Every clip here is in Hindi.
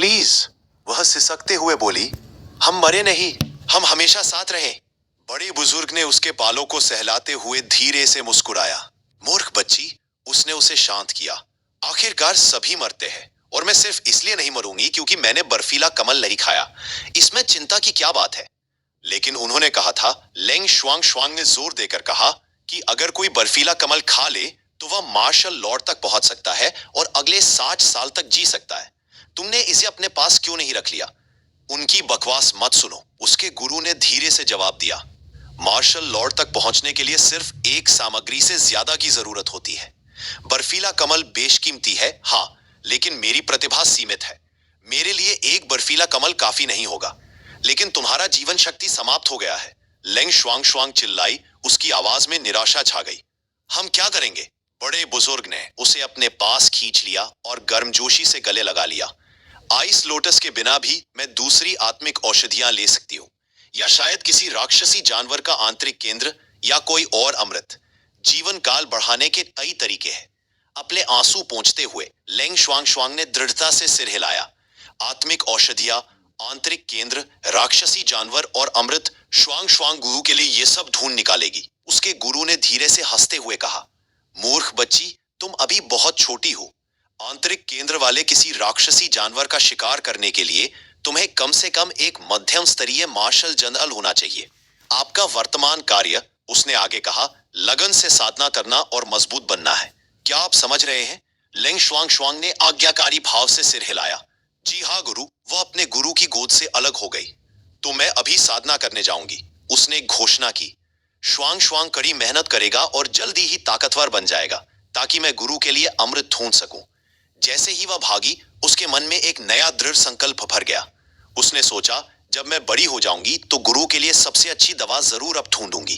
प्लीज। वह सिसकते हुए बोली, हम मरे नहीं, हम हमेशा साथ रहे। बड़े बुजुर्ग ने उसके बालों को सहलाते हुए धीरे से मुस्कुराया। मूर्ख बच्ची, उसने उसे शांत किया। आखिरकार सभी मरते हैं और मैं सिर्फ इसलिए नहीं मरूंगी क्योंकि मैंने बर्फीला कमल नहीं खाया। इसमें चिंता की क्या बात है? लेकिन उन्होंने कहा था, लेंग शुआंग शुआंग ने जोर देकर कहा कि अगर कोई बर्फीला कमल खा ले तो वह मार्शल लॉर्ड तक पहुंच सकता है और अगले 60 साल तक जी सकता है। तुमने इसे अपने पास क्यों नहीं रख लिया? उनकी बकवास मत सुनो, उसके गुरु ने धीरे से जवाब दिया। मार्शल लॉर्ड तक पहुंचने के लिए सिर्फ एक सामग्री से ज्यादा की जरूरत होती है। बर्फीला कमल बेशकीमती है, हाँ, लेकिन मेरी प्रतिभा सीमित है। मेरे लिए एक बर्फीला कमल काफी नहीं होगा। लेकिन तुम्हारा जीवन शक्ति समाप्त हो गया है। लेंग शुआंग शुआंग चिल्लाई, उसकी आवाज में निराशा छा गई। हम क्या करेंगे? बड़े बुजुर्ग ने उसे अपने पास खींच लिया और गर्मजोशी से गले लगा लिया। आइस लोटस के बिना भी मैं दूसरी आत्मिक औषधियां ले सकती हूँ, या शायद किसी राक्षसी जानवर का आंतरिक केंद्र, या कोई और अमृत। जीवन काल बढ़ाने के कई तरीके हैं। अपने आंसू पोंछते हुए लेंग शुआंग शुआंग ने दृढ़ता से सिर हिलाया। आत्मिक औषधियां, आंतरिक केंद्र, राक्षसी जानवर और अमृत, शुआंग शुआंग गुरु के लिए ये सब ढूंढ निकालेगी। उसके गुरु ने धीरे से हंसते हुए कहा, मूर्ख बच्ची, तुम अभी बहुत छोटी हो। आंतरिक केंद्र वाले किसी राक्षसी जानवर का शिकार करने के लिए तुम्हें कम से कम एक मध्यम स्तरीय मार्शल जनरल होना चाहिए। आपका वर्तमान कार्य, उसने आगे कहा, लगन से साधना करना और मजबूत बनना है। क्या आप समझ रहे हैं? लेंग शुआंग शुआंग ने आज्ञाकारी भाव से सिर हिलाया। जी हाँ गुरु। वह अपने गुरु की गोद से अलग हो गई। तो मैं अभी साधना करने जाऊंगी, उसने घोषणा की। शुआंग शुआंग कड़ी मेहनत करेगा और जल्दी ही ताकतवर बन जाएगा, ताकि मैं गुरु के लिए अमृत ढूंढ सकूं। जैसे ही वह भागी, उसके मन में एक नया दृढ़ संकल्प भर गया। उसने सोचा, जब मैं बड़ी हो जाऊंगी तो गुरु के लिए सबसे अच्छी दवा जरूर अब ढूंढूंगी।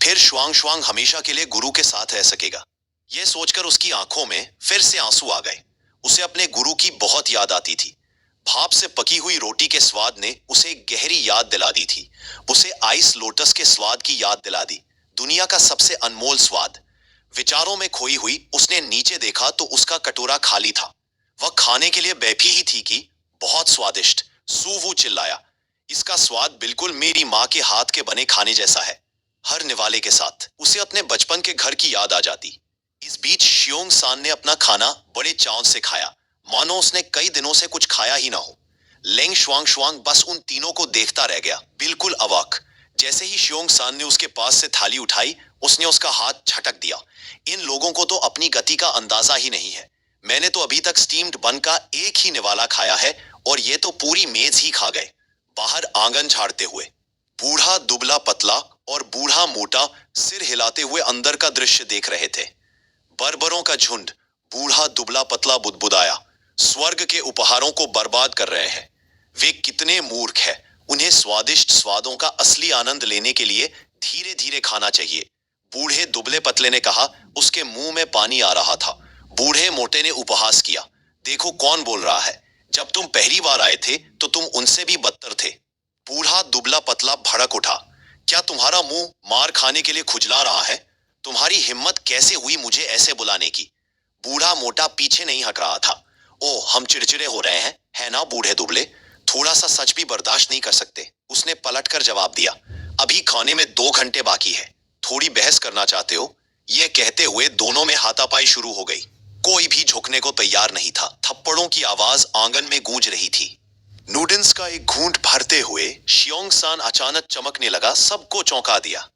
फिर शुआंग शुआंग हमेशा के लिए गुरु के साथ रह सकेगा। यह सोचकर उसकी आंखों में फिर से आंसू आ गए। उसे अपने गुरु की बहुत याद आती थी। भाप से पकी हुई रोटी के स्वाद ने उसे एक गहरी याद दिला दी थी। उसे आइस लोटस के स्वाद की याद दिला दी, दुनिया का सबसे अनमोल स्वाद। विचारों में खोई हुई उसने नीचे देखा तो उसका कटोरा खाली था। वह खाने के लिए बैठी ही थी कि बहुत स्वादिष्ट, सूवू चिल्लाया, इसका स्वाद बिल्कुल मेरी माँ के हाथ के बने खाने जैसा है। हर निवाले के साथ उसे अपने बचपन के घर की याद आ जाती। इस बीच शियोंग सान ने अपना खाना बड़े चाव से खाया, मानो उसने कई दिनों से कुछ खाया ही ना हो। लेंग शुआंग शुआंग बस उन तीनों को देखता रह गया, बिल्कुल अवाक। जैसे ही शियोंग सान ने उसके पास से थाली उठाई, उसने उसका हाथ झटक दिया। इन लोगों को तो अपनी गति का अंदाजा ही नहीं है। मैंने तो अभी तक स्टीम्ड बन का एक ही निवाला खाया है और ये तो पूरी मेज ही खा गए। बाहर आंगन झाड़ते हुए बूढ़ा दुबला पतला और बूढ़ा मोटा सिर हिलाते हुए अंदर का दृश्य देख रहे थे। बर्बरों का झुंड। बूढ़ा दुबला पतला बुदबुदाया, स्वर्ग के उपहारों को बर्बाद कर रहे हैं। वे कितने मूर्ख हैं। उन्हें स्वादिष्ट स्वादों का असली आनंद लेने के लिए धीरे धीरे खाना चाहिए। बूढ़े दुबले पतले ने कहा, उसके मुंह में पानी आ रहा था। बूढ़े मोटे ने उपहास किया, देखो कौन बोल रहा है, जब तुम पहली बार आए थे तो तुम उनसे भी बदतर थे। बूढ़ा दुबला पतला भड़क उठा, क्या तुम्हारा मुंह मार खाने के लिए खुजला रहा है? तुम्हारी हिम्मत कैसे हुई मुझे ऐसे बुलाने की? बूढ़ा मोटा पीछे नहीं हट रहा था। ओ, हम चिड़चिड़े हो रहे हैं, है ना बूढ़े दुबले? थोड़ा सा सच भी बर्दाश्त नहीं कर सकते? उसने पलटकर जवाब दिया, अभी खाने में 2 घंटे बाकी है। थोड़ी बहस करना चाहते हो? यह कहते हुए दोनों में हाथापाई शुरू हो गई। कोई भी झुकने को तैयार नहीं था। थप्पड़ों की आवाज आंगन में गूंज रही थी। नूडल्स का एक घूंट भरते हुए शियोंग सान अचानक चमकने लगा, सबको चौंका दिया।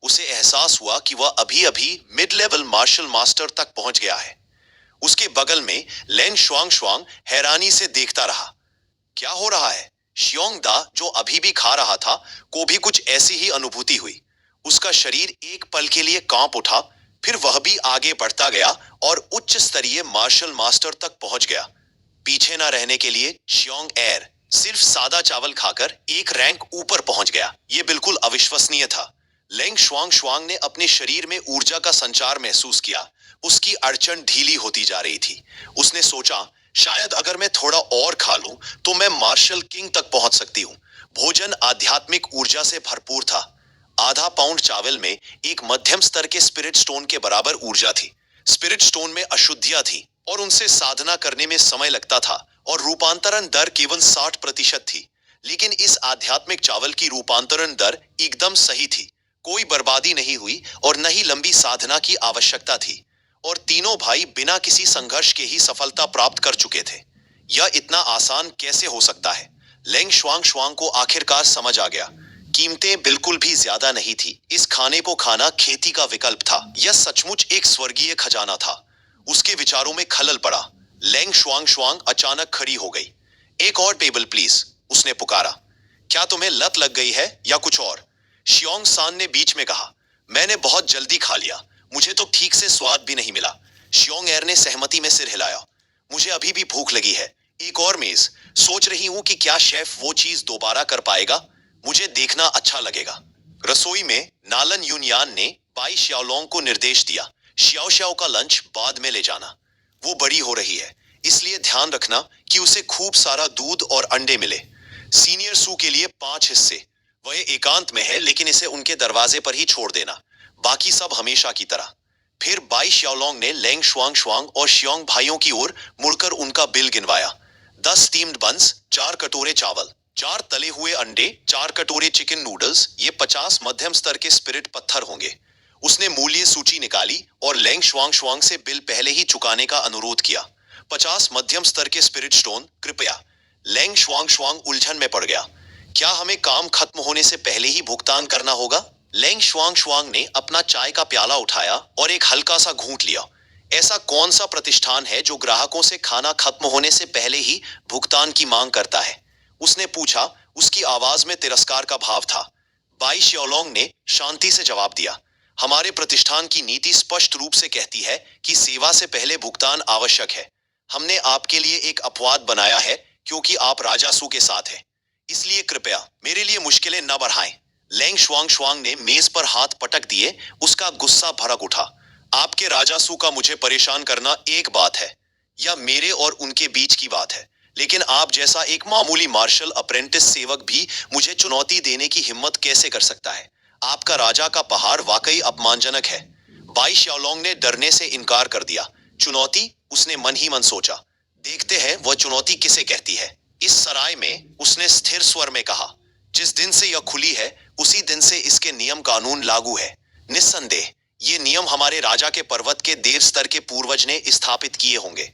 उसे एहसास हुआ कि वह अभी अभी मिड लेवल मार्शल मास्टर तक पहुंच गया है। उसके बगल में लेन शुआंग शुआंग हैरानी से देखता रहा। क्या हो रहा है? शियोंग दा, जो अभी भी खा रहा था, को भी कुछ ऐसी ही अनुभूति हुई। उसका शरीर एक पल के लिए कांप उठा, फिर वह भी आगे बढ़ता गया और उच्च स्तरीय मार्शल मास्टर तक पहुंच गया। पीछे ना रहने के लिए शियोंग एर सिर्फ सादा चावल खाकर एक रैंक ऊपर पहुंच गया। यह बिल्कुल अविश्वसनीय था। लेंग शुआंग शुआंग ने अपने शरीर में ऊर्जा का संचार महसूस किया। उसकी अड़चन ढीली होती जा रही थी। उसने सोचा, शायद अगर मैं थोड़ा और खा लूं तो मैं मार्शल किंग तक पहुंच सकती हूं। भोजन आध्यात्मिक ऊर्जा से भरपूर था। आधा पाउंड चावल में एक मध्यम स्तर के स्पिरिट स्टोन के बराबर ऊर्जा थी। स्पिरिट स्टोन में अशुद्धियां थी और उनसे साधना करने में समय लगता था और रूपांतरण दर केवल 60% थी। लेकिन इस आध्यात्मिक चावल की रूपांतरण दर एकदम सही थी। कोई बर्बादी नहीं हुई और न ही लंबी साधना की आवश्यकता थी। और तीनों भाई बिना किसी संघर्ष के ही सफलता प्राप्त कर चुके थे। यह इतना आसान कैसे हो सकता है? लेंग शुआंग शुआंग को आखिरकार समझ आ गया। कीमतें बिल्कुल भी ज्यादा नहीं थी। इस खाने को खाना खेती का विकल्प था। यह सचमुच एक स्वर्गीय खजाना था। उसके विचारों में खलल पड़ा। लेंग शुआंग शुआंग अचानक खड़ी हो गई। एक और टेबल प्लीज, उसने पुकारा। क्या तुम्हें लत लग गई है या कुछ और? शियोंग सान ने बीच में कहा। मैंने बहुत जल्दी खा लिया, मुझे तो ठीक से स्वाद भी नहीं मिला। शियोंग एर ने सहमति में सिर हिलाया। मुझे अभी भी भूख लगी है। एक और मेज। सोच रही हूं कि क्या शेफ वो चीज दोबारा कर पाएगा। मुझे देखना अच्छा लगेगा। रसोई में नालन यूनयान ने बाई श्याओलोंग को निर्देश दिया। श्याओ श्याओ का लंच बाद में ले जाना। वो बड़ी हो रही है, इसलिए ध्यान रखना कि उसे खूब सारा दूध और अंडे मिले। सीनियर सू के लिए 5 हिस्से। वह एकांत में है, लेकिन इसे उनके दरवाजे पर ही छोड़ देना। बाकी सब हमेशा की तरह। फिर बाई श्याओलोंग ने लेंग शुआंग शुआंग और शियोंग भाइयों की ओर मुड़कर उनका बिल गिनवाया। 10 स्टीम्ड बंस, 4 कटोरे चावल, 4 तले हुए अंडे, 4 कटोरे चिकन नूडल्स, ये 50 मध्यम स्तर के स्पिरिट पत्थर होंगे। उसने मूल्य सूची निकाली और लेंग शुआंग शुआंग से बिल पहले ही चुकाने का अनुरोध किया। 50 मध्यम स्तर के स्पिरिट स्टोन, कृपया। लेंग शुआंग शुआंग उलझन में पड़ गया। क्या हमें काम खत्म होने से पहले ही भुगतान करना होगा? लेंग शुआंग शुआंग ने अपना चाय का प्याला उठाया और एक हल्का सा घूंट लिया। ऐसा कौन सा प्रतिष्ठान है जो ग्राहकों से खाना खत्म होने से पहले ही भुगतान की मांग करता है? उसने पूछा। उसकी आवाज में तिरस्कार का भाव था। बाई श्याओलोंग ने शांति से जवाब दिया। हमारे प्रतिष्ठान की नीति स्पष्ट रूप से कहती है कि सेवा से पहले भुगतान आवश्यक है। हमने आपके लिए एक अपवाद बनाया है क्योंकि आप राजासू के साथ हैं। इसलिए कृपया मेरे लिए मुश्किलें न बढ़ाएं। लेंग शुआंग शुआंग ने मेज पर हाथ पटक दिए। उसका गुस्सा भड़क उठा। आपके राजासू का मुझे परेशान करना एक बात है, या मेरे और उनके बीच की बात है, लेकिन आप जैसा एक मामूली मार्शल अप्रेंटिस सेवक भी मुझे चुनौती देने की हिम्मत कैसे कर सकता है? आपका राजा का पहाड़ वाकई अपमानजनक है। बाई श्याओलोंग ने डरने से इनकार कर दिया। चुनौती? उसने मन ही मन सोचा। देखते हैं वह चुनौती किसे कहती है। इस सराय में, उसने स्थिर स्वर में कहा, जिस दिन से यह खुली है उसी दिन से इसके नियम कानून लागू है। निस्संदेह ये नियम हमारे राजा के पर्वत के देव स्तर के पूर्वज ने स्थापित किए होंगे।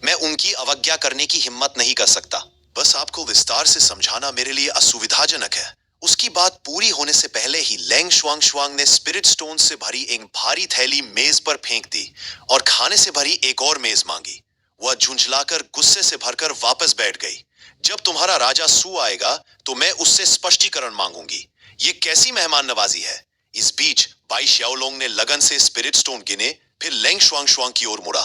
मैं उनकी अवज्ञा करने की हिम्मत नहीं कर सकता। बस आपको विस्तार से समझाना मेरे लिए असुविधाजनक है। उसकी बात पूरी होने से पहले ही लेंग शुआंग शुआंग ने स्पिरिट स्टोन से भरी एक भारी थैली मेज पर फेंक दी और खाने से भरी एक और मेज मांगी। वह झुंझलाकर गुस्से से भरकर वापस बैठ गई। जब तुम्हारा राजा सू आएगा तो मैं उससे स्पष्टीकरण मांगूंगी। ये कैसी मेहमान नवाजी है? इस बीच बाई श्याओलोंग ने लगन से स्पिरिट स्टोन गिने, फिर लेंग शुआंग शुआंग की ओर मुड़ा।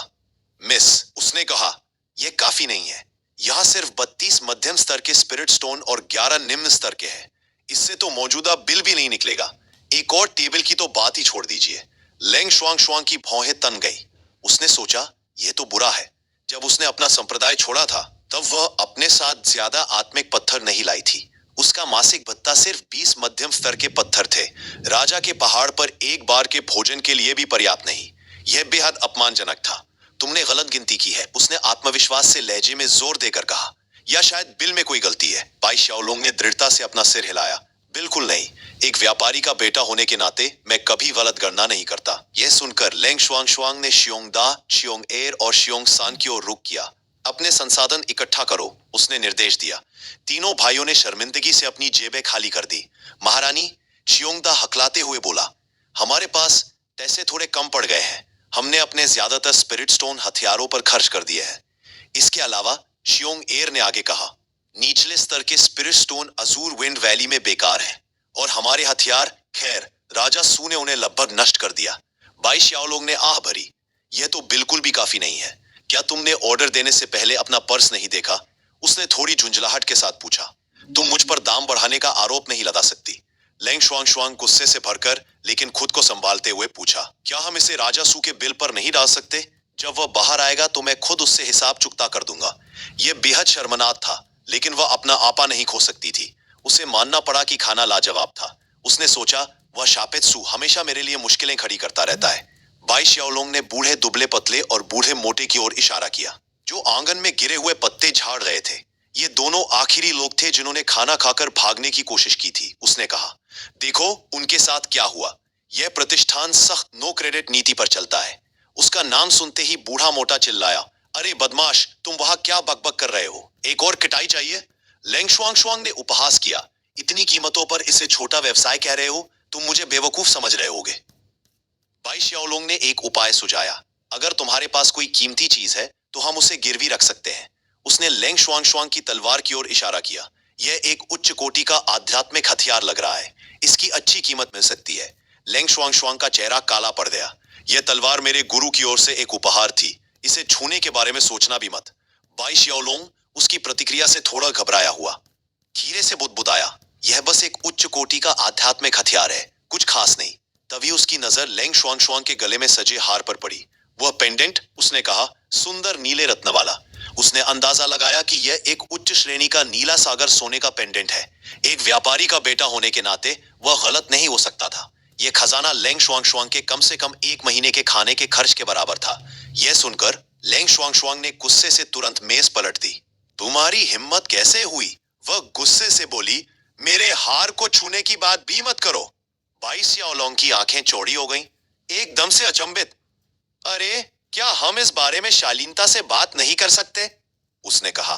मिस, उसने कहा, यह काफी नहीं है। यहां सिर्फ 32 मध्यम स्तर के स्पिरिट स्टोन और 11 निम्न स्तर के हैं। इससे तो मौजूदा बिल भी नहीं निकलेगा। एक और टेबल की तो बात ही छोड़ दीजिए। लेंग शुआंग शुआंग की भौहें तन गई। उसने सोचा, यह तो बुरा है। जब उसने अपना संप्रदाय छोड़ा था तब वह अपने साथ ज्यादा आत्मिक पत्थर नहीं लाई थी। उसका मासिक भत्ता सिर्फ 20 मध्यम स्तर के पत्थर थे। राजा के पहाड़ पर एक बार के भोजन के लिए भी पर्याप्त नहीं। यह बेहद अपमानजनक था। तुमने गलत गिनती की है, उसने आत्मविश्वास से लहजे में जोर देकर कहा। या शायद बिल में कोई गलती है। बाई श्याओलोंग ने दृढ़ता से अपना सिर हिलाया। बिल्कुल नहीं। एक व्यापारी का बेटा होने के नाते मैं कभी गलत गणना नहीं करता। यह सुनकर लेंग शुआंग शुआंग ने शियोंग दा, शियोंग एर और शियोंग सान की ओर रुख किया। अपने संसाधन इकट्ठा करो, उसने निर्देश दिया। तीनों भाइयों ने शर्मिंदगी से अपनी जेबें खाली कर दी। महारानी, शियोंग दा हकलाते हुए बोला, हमारे पास पैसे थोड़े कम पड़ गए हैं। हमने अपने ज्यादातर स्पिरिट स्टोन हथियारों पर खर्च कर दिए हैं। इसके अलावा शियोंग एर ने आगे कहा, निचले स्तर के spirit stone Azzur wind valley में बेकार हैं और हमारे हथियार, खैर, राजा सू ने उन्हें लगभग नष्ट कर दिया। बाई श्याओलोंग ने आह भरी। यह तो बिल्कुल भी काफी नहीं है। क्या तुमने ऑर्डर देने से पहले अपना पर्स नहीं देखा? उसने थोड़ी झुंझलाहट के साथ पूछा। तुम मुझ पर दाम बढ़ाने का आरोप नहीं लगा सकती। लेंग शुआंग शुआंग गुस्से से भरकर लेकिन खुद को संभालते हुए पूछा, क्या हम इसे राजा सू के बिल पर नहीं डाल सकते? जब वह बाहर आएगा तो मैं खुद उससे हिसाब चुकता कर दूंगा। यह बेहद शर्मनाक था, लेकिन वह अपना आपा नहीं खो सकती थी। उसे मानना पड़ा कि खाना लाजवाब था। उसने सोचा, वह शापित सू हमेशा मेरे लिए मुश्किलें खड़ी करता रहता है। बाई श्याओलोंग ने बूढ़े दुबले पतले और बूढ़े मोटे की ओर इशारा किया। जो आंगन में गिरे हुए पत्ते झाड़ रहे थे। ये दोनों आखिरी लोग थे जिन्होंने खाना खाकर भागने की कोशिश की थी। उसने कहा, देखो उनके साथ क्या हुआ। यह प्रतिष्ठान सख्त नो क्रेडिट नीति पर चलता है। उसका नाम सुनते ही बूढ़ा मोटा चिल्लाया, अरे बदमाश, तुम वहां क्या बकबक कर रहे हो? एक और किटाई चाहिए? लेंग शुआंग ने उपहास किया, इतनी कीमतों पर इसे छोटा व्यवसाय कह रहे हो? तुम मुझे बेवकूफ समझ रहे होगे। बाई श्याओलोंग ने एक उपाय सुझाया, अगर तुम्हारे पास कोई कीमती चीज है तो हम उसे गिरवी रख सकते हैं। उसने लेंग शुआंग की तलवार की ओर इशारा किया। यह एक उच्च कोटि का आध्यात्मिक हथियार लग रहा है, इसकी अच्छी कीमत मिल सकती है। लेंग शुआंग का चेहरा काला पड़ गया। यह तलवार मेरे गुरु की ओर से एक उपहार थी, इसे छूने के बारे में सोचना भी मत। बाई श्याओलोंग उसकी प्रतिक्रिया से थोड़ा घबराया हुआ, धीरे से बुदबुदाया, यह बस एक उच्च कोटि का आध्यात्मिक हथियार है, कुछ खास नहीं। तभी उसकी नजर लेंग शुआंग के गले में सजे हार पर पड़ी। वह पेंडेंट, उसने कहा, सुंदर नीले रत्न वाला। उसने अंदाजा लगाया कि यह एक उच्च श्रेणी का नीला सागर सोने का पेंडेंट है। एक व्यापारी का बेटा होने के नाते वह गलत नहीं हो सकता था। यह खजाना लेंग शुआंग के कम से कम 1 महीने के खाने के खर्च के बराबर था। यह सुनकर लेंग शुआंग ने गुस्से से तुरंत मेज पलट दी। तुम्हारी हिम्मत कैसे हुई? वह गुस्से से बोली, मेरे हार को छूने की बात भी मत करो। बाई श्याओलोंग की आंखें चौड़ी हो गईं, एकदम से अचंभित। अरे, क्या हम इस बारे में शालीनता से बात नहीं कर सकते? उसने कहा।